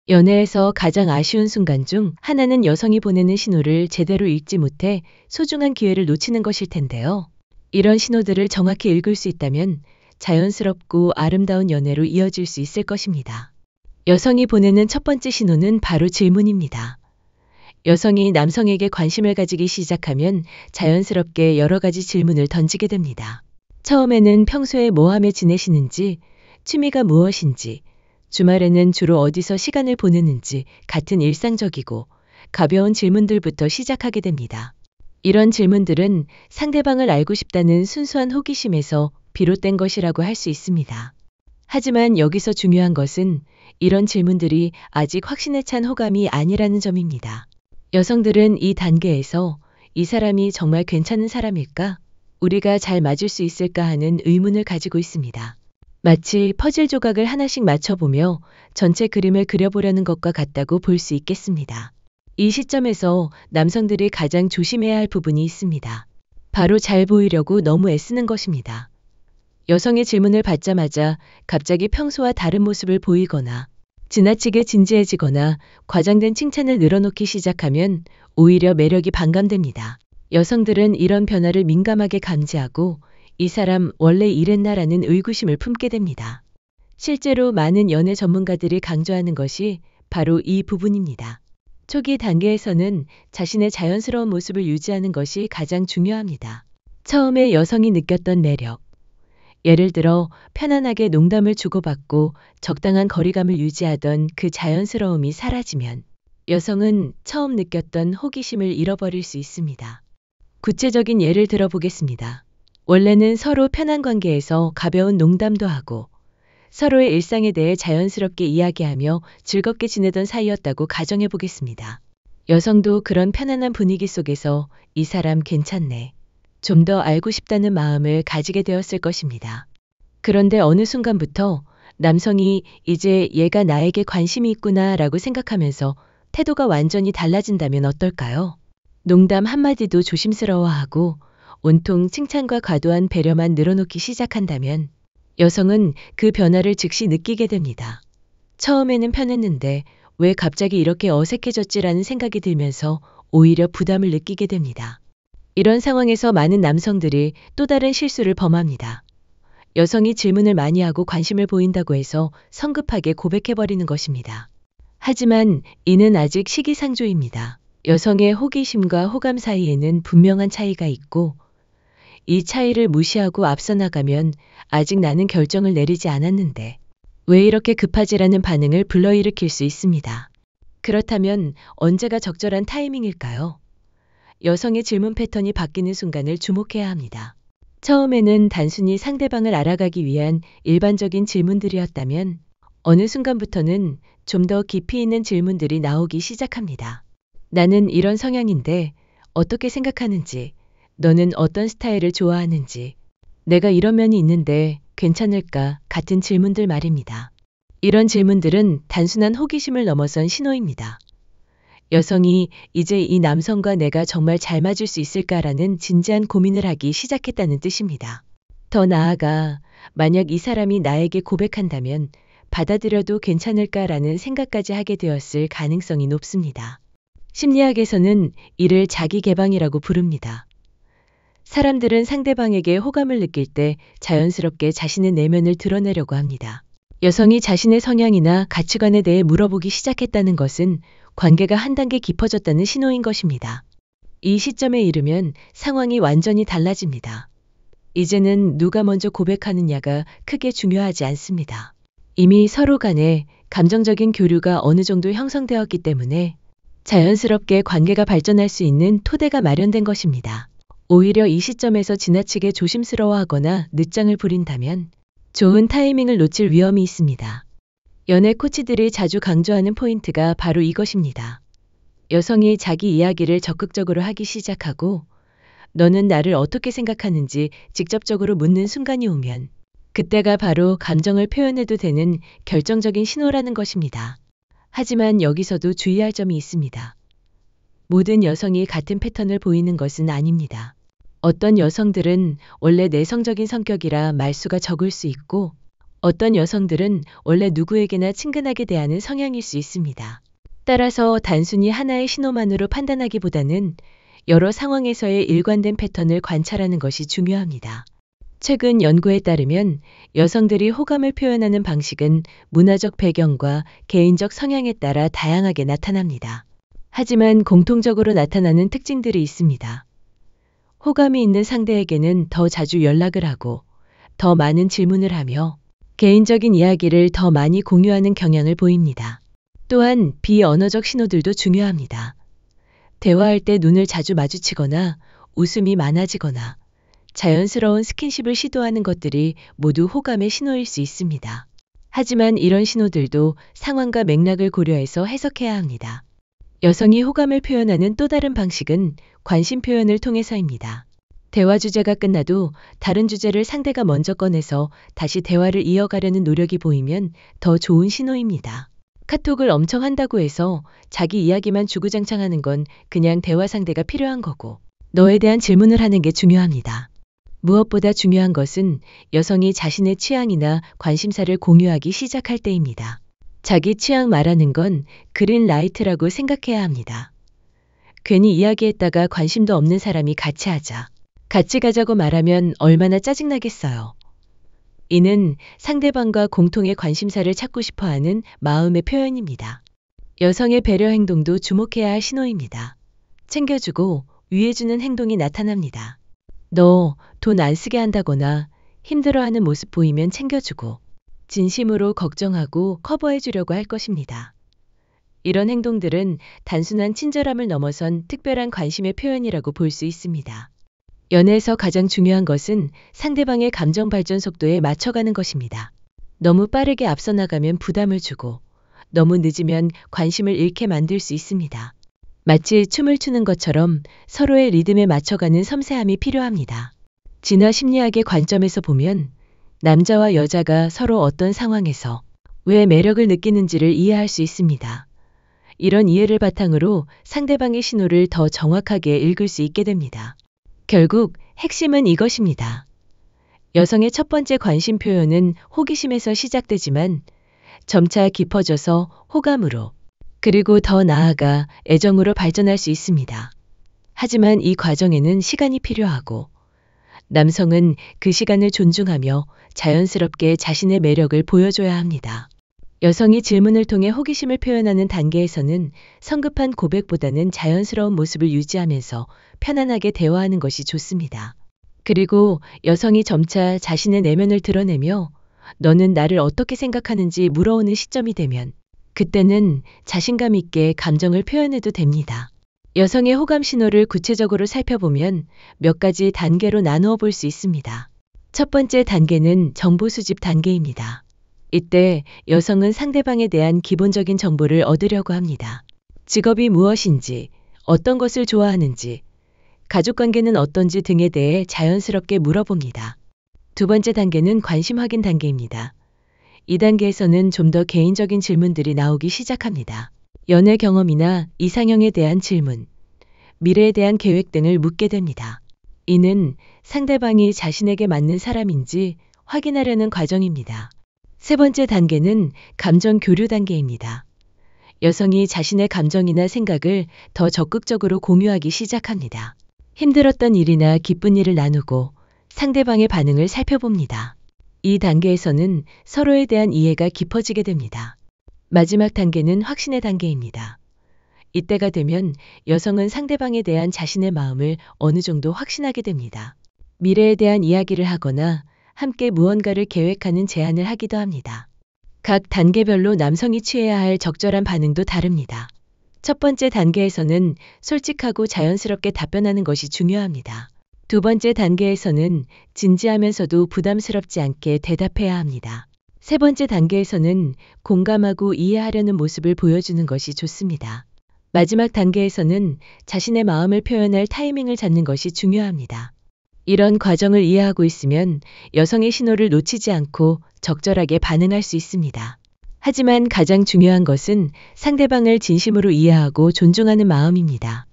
연애에서 가장 아쉬운 순간 중 하나는 여성이 보내는 신호를 제대로 읽지 못해 소중한 기회를 놓치는 것일 텐데요. 이런 신호들을 정확히 읽을 수 있다면 자연스럽고 아름다운 연애로 이어질 수 있을 것입니다. 여성이 보내는 첫 번째 신호는 바로 질문입니다. 여성이 남성에게 관심을 가지기 시작하면 자연스럽게 여러 가지 질문을 던지게 됩니다. 처음에는 평소에 뭐하며 지내시는지, 취미가 무엇인지, 주말에는 주로 어디서 시간을 보내는지 같은 일상적이고 가벼운 질문들부터 시작하게 됩니다. 이런 질문들은 상대방을 알고 싶다는 순수한 호기심에서 비롯된 것이라고 할 수 있습니다. 하지만 여기서 중요한 것은 이런 질문들이 아직 확신에 찬 호감이 아니라는 점입니다. 여성들은 이 단계에서 이 사람이 정말 괜찮은 사람일까? 우리가 잘 맞을 수 있을까 하는 의문을 가지고 있습니다. 마치 퍼즐 조각을 하나씩 맞춰보며 전체 그림을 그려보려는 것과 같다고 볼 수 있겠습니다. 이 시점에서 남성들이 가장 조심해야 할 부분이 있습니다. 바로 잘 보이려고 너무 애쓰는 것입니다. 여성의 질문을 받자마자 갑자기 평소와 다른 모습을 보이거나 지나치게 진지해지거나 과장된 칭찬을 늘어놓기 시작하면 오히려 매력이 반감됩니다. 여성들은 이런 변화를 민감하게 감지하고 이 사람 원래 이랬나라는 의구심을 품게 됩니다. 실제로 많은 연애 전문가들이 강조하는 것이 바로 이 부분입니다. 초기 단계에서는 자신의 자연스러운 모습을 유지하는 것이 가장 중요합니다. 처음에 여성이 느꼈던 매력, 예를 들어 편안하게 농담을 주고받고 적당한 거리감을 유지하던 그 자연스러움이 사라지면 여성은 처음 느꼈던 호기심을 잃어버릴 수 있습니다. 구체적인 예를 들어보겠습니다. 원래는 서로 편한 관계에서 가벼운 농담도 하고 서로의 일상에 대해 자연스럽게 이야기하며 즐겁게 지내던 사이였다고 가정해 보겠습니다. 여성도 그런 편안한 분위기 속에서 이 사람 괜찮네, 좀 더 알고 싶다는 마음을 가지게 되었을 것입니다. 그런데 어느 순간부터 남성이 이제 얘가 나에게 관심이 있구나 라고 생각하면서 태도가 완전히 달라진다면 어떨까요? 농담 한마디도 조심스러워하고 온통 칭찬과 과도한 배려만 늘어놓기 시작한다면 여성은 그 변화를 즉시 느끼게 됩니다. 처음에는 편했는데 왜 갑자기 이렇게 어색해졌지라는 생각이 들면서 오히려 부담을 느끼게 됩니다. 이런 상황에서 많은 남성들이 또 다른 실수를 범합니다. 여성이 질문을 많이 하고 관심을 보인다고 해서 성급하게 고백해버리는 것입니다. 하지만 이는 아직 시기상조입니다. 여성의 호기심과 호감 사이에는 분명한 차이가 있고 이 차이를 무시하고 앞서 나가면 아직 나는 결정을 내리지 않았는데 왜 이렇게 급하지라는 반응을 불러일으킬 수 있습니다. 그렇다면 언제가 적절한 타이밍일까요? 여성의 질문 패턴이 바뀌는 순간을 주목해야 합니다. 처음에는 단순히 상대방을 알아가기 위한 일반적인 질문들이었다면 어느 순간부터는 좀 더 깊이 있는 질문들이 나오기 시작합니다. 나는 이런 성향인데 어떻게 생각하는지, 너는 어떤 스타일을 좋아하는지, 내가 이런 면이 있는데 괜찮을까 같은 질문들 말입니다. 이런 질문들은 단순한 호기심을 넘어선 신호입니다. 여성이 이제 이 남성과 내가 정말 잘 맞을 수 있을까라는 진지한 고민을 하기 시작했다는 뜻입니다. 더 나아가 만약 이 사람이 나에게 고백한다면 받아들여도 괜찮을까라는 생각까지 하게 되었을 가능성이 높습니다. 심리학에서는 이를 자기 개방이라고 부릅니다. 사람들은 상대방에게 호감을 느낄 때 자연스럽게 자신의 내면을 드러내려고 합니다. 여성이 자신의 성향이나 가치관에 대해 물어보기 시작했다는 것은 관계가 한 단계 깊어졌다는 신호인 것입니다. 이 시점에 이르면 상황이 완전히 달라집니다. 이제는 누가 먼저 고백하느냐가 크게 중요하지 않습니다. 이미 서로 간에 감정적인 교류가 어느 정도 형성되었기 때문에 자연스럽게 관계가 발전할 수 있는 토대가 마련된 것입니다. 오히려 이 시점에서 지나치게 조심스러워하거나 늦장을 부린다면 좋은 타이밍을 놓칠 위험이 있습니다. 연애 코치들이 자주 강조하는 포인트가 바로 이것입니다. 여성이 자기 이야기를 적극적으로 하기 시작하고 너는 나를 어떻게 생각하는지 직접적으로 묻는 순간이 오면 그때가 바로 감정을 표현해도 되는 결정적인 신호라는 것입니다. 하지만 여기서도 주의할 점이 있습니다. 모든 여성이 같은 패턴을 보이는 것은 아닙니다. 어떤 여성들은 원래 내성적인 성격이라 말수가 적을 수 있고 어떤 여성들은 원래 누구에게나 친근하게 대하는 성향일 수 있습니다. 따라서 단순히 하나의 신호만으로 판단하기보다는 여러 상황에서의 일관된 패턴을 관찰하는 것이 중요합니다. 최근 연구에 따르면 여성들이 호감을 표현하는 방식은 문화적 배경과 개인적 성향에 따라 다양하게 나타납니다. 하지만 공통적으로 나타나는 특징들이 있습니다. 호감이 있는 상대에게는 더 자주 연락을 하고 더 많은 질문을 하며 개인적인 이야기를 더 많이 공유하는 경향을 보입니다. 또한 비언어적 신호들도 중요합니다. 대화할 때 눈을 자주 마주치거나 웃음이 많아지거나 자연스러운 스킨십을 시도하는 것들이 모두 호감의 신호일 수 있습니다. 하지만 이런 신호들도 상황과 맥락을 고려해서 해석해야 합니다. 여성이 호감을 표현하는 또 다른 방식은 관심 표현을 통해서입니다. 대화 주제가 끝나도 다른 주제를 상대가 먼저 꺼내서 다시 대화를 이어가려는 노력이 보이면 더 좋은 신호입니다. 카톡을 엄청 한다고 해서 자기 이야기만 주구장창하는 건 그냥 대화 상대가 필요한 거고, 너에 대한 질문을 하는 게 중요합니다. 무엇보다 중요한 것은 여성이 자신의 취향이나 관심사를 공유하기 시작할 때입니다. 자기 취향 말하는 건 그린라이트라고 생각해야 합니다. 괜히 이야기했다가 관심도 없는 사람이 같이 하자, 같이 가자고 말하면 얼마나 짜증나겠어요. 이는 상대방과 공통의 관심사를 찾고 싶어하는 마음의 표현입니다. 여성의 배려 행동도 주목해야 할 신호입니다. 챙겨주고 위해주는 행동이 나타납니다. 너 돈 안 쓰게 한다거나 힘들어하는 모습 보이면 챙겨주고 진심으로 걱정하고 커버해주려고 할 것입니다. 이런 행동들은 단순한 친절함을 넘어선 특별한 관심의 표현이라고 볼 수 있습니다. 연애에서 가장 중요한 것은 상대방의 감정 발전 속도에 맞춰가는 것입니다. 너무 빠르게 앞서 나가면 부담을 주고 너무 늦으면 관심을 잃게 만들 수 있습니다. 마치 춤을 추는 것처럼 서로의 리듬에 맞춰가는 섬세함이 필요합니다. 진화 심리학의 관점에서 보면 남자와 여자가 서로 어떤 상황에서 왜 매력을 느끼는지를 이해할 수 있습니다. 이런 이해를 바탕으로 상대방의 신호를 더 정확하게 읽을 수 있게 됩니다. 결국 핵심은 이것입니다. 여성의 첫 번째 관심 표현은 호기심에서 시작되지만 점차 깊어져서 호감으로, 그리고 더 나아가 애정으로 발전할 수 있습니다. 하지만 이 과정에는 시간이 필요하고 남성은 그 시간을 존중하며 자연스럽게 자신의 매력을 보여줘야 합니다. 여성이 질문을 통해 호기심을 표현하는 단계에서는 성급한 고백보다는 자연스러운 모습을 유지하면서 편안하게 대화하는 것이 좋습니다. 그리고 여성이 점차 자신의 내면을 드러내며 너는 나를 어떻게 생각하는지 물어오는 시점이 되면 그때는 자신감 있게 감정을 표현해도 됩니다. 여성의 호감 신호를 구체적으로 살펴보면 몇 가지 단계로 나누어 볼 수 있습니다. 첫 번째 단계는 정보 수집 단계입니다. 이때 여성은 상대방에 대한 기본적인 정보를 얻으려고 합니다. 직업이 무엇인지, 어떤 것을 좋아하는지, 가족관계는 어떤지 등에 대해 자연스럽게 물어봅니다. 두 번째 단계는 관심 확인 단계입니다. 이 단계에서는 좀 더 개인적인 질문들이 나오기 시작합니다. 연애 경험이나 이상형에 대한 질문, 미래에 대한 계획 등을 묻게 됩니다. 이는 상대방이 자신에게 맞는 사람인지 확인하려는 과정입니다. 세 번째 단계는 감정 교류 단계입니다. 여성이 자신의 감정이나 생각을 더 적극적으로 공유하기 시작합니다. 힘들었던 일이나 기쁜 일을 나누고 상대방의 반응을 살펴봅니다. 이 단계에서는 서로에 대한 이해가 깊어지게 됩니다. 마지막 단계는 확신의 단계입니다. 이때가 되면 여성은 상대방에 대한 자신의 마음을 어느 정도 확신하게 됩니다. 미래에 대한 이야기를 하거나 함께 무언가를 계획하는 제안을 하기도 합니다. 각 단계별로 남성이 취해야 할 적절한 반응도 다릅니다. 첫 번째 단계에서는 솔직하고 자연스럽게 답변하는 것이 중요합니다. 두 번째 단계에서는 진지하면서도 부담스럽지 않게 대답해야 합니다. 세 번째 단계에서는 공감하고 이해하려는 모습을 보여주는 것이 좋습니다. 마지막 단계에서는 자신의 마음을 표현할 타이밍을 잡는 것이 중요합니다. 이런 과정을 이해하고 있으면 여성의 신호를 놓치지 않고 적절하게 반응할 수 있습니다. 하지만 가장 중요한 것은 상대방을 진심으로 이해하고 존중하는 마음입니다.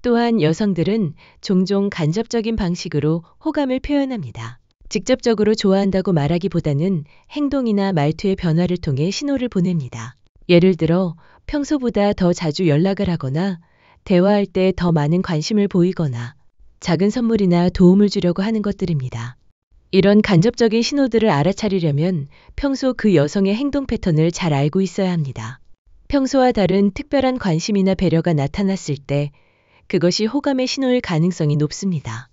또한 여성들은 종종 간접적인 방식으로 호감을 표현합니다. 직접적으로 좋아한다고 말하기보다는 행동이나 말투의 변화를 통해 신호를 보냅니다. 예를 들어 평소보다 더 자주 연락을 하거나 대화할 때 더 많은 관심을 보이거나 작은 선물이나 도움을 주려고 하는 것들입니다. 이런 간접적인 신호들을 알아차리려면 평소 그 여성의 행동 패턴을 잘 알고 있어야 합니다. 평소와 다른 특별한 관심이나 배려가 나타났을 때 그것이 호감의 신호일 가능성이 높습니다.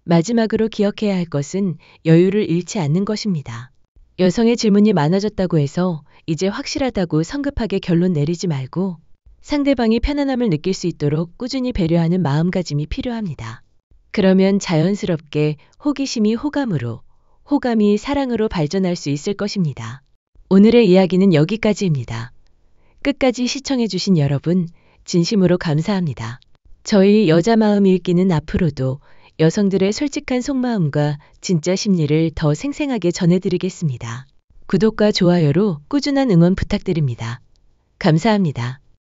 마지막으로 기억해야 할 것은 여유를 잃지 않는 것입니다. 여성의 질문이 많아졌다고 해서 이제 확실하다고 성급하게 결론 내리지 말고 상대방이 편안함을 느낄 수 있도록 꾸준히 배려하는 마음가짐이 필요합니다. 그러면 자연스럽게 호기심이 호감으로, 호감이 사랑으로 발전할 수 있을 것입니다. 오늘의 이야기는 여기까지입니다. 끝까지 시청해주신 여러분, 진심으로 감사합니다. 저희 여자 마음 읽기는 앞으로도 여성들의 솔직한 속마음과 진짜 심리를 더 생생하게 전해드리겠습니다. 구독과 좋아요로 꾸준한 응원 부탁드립니다. 감사합니다.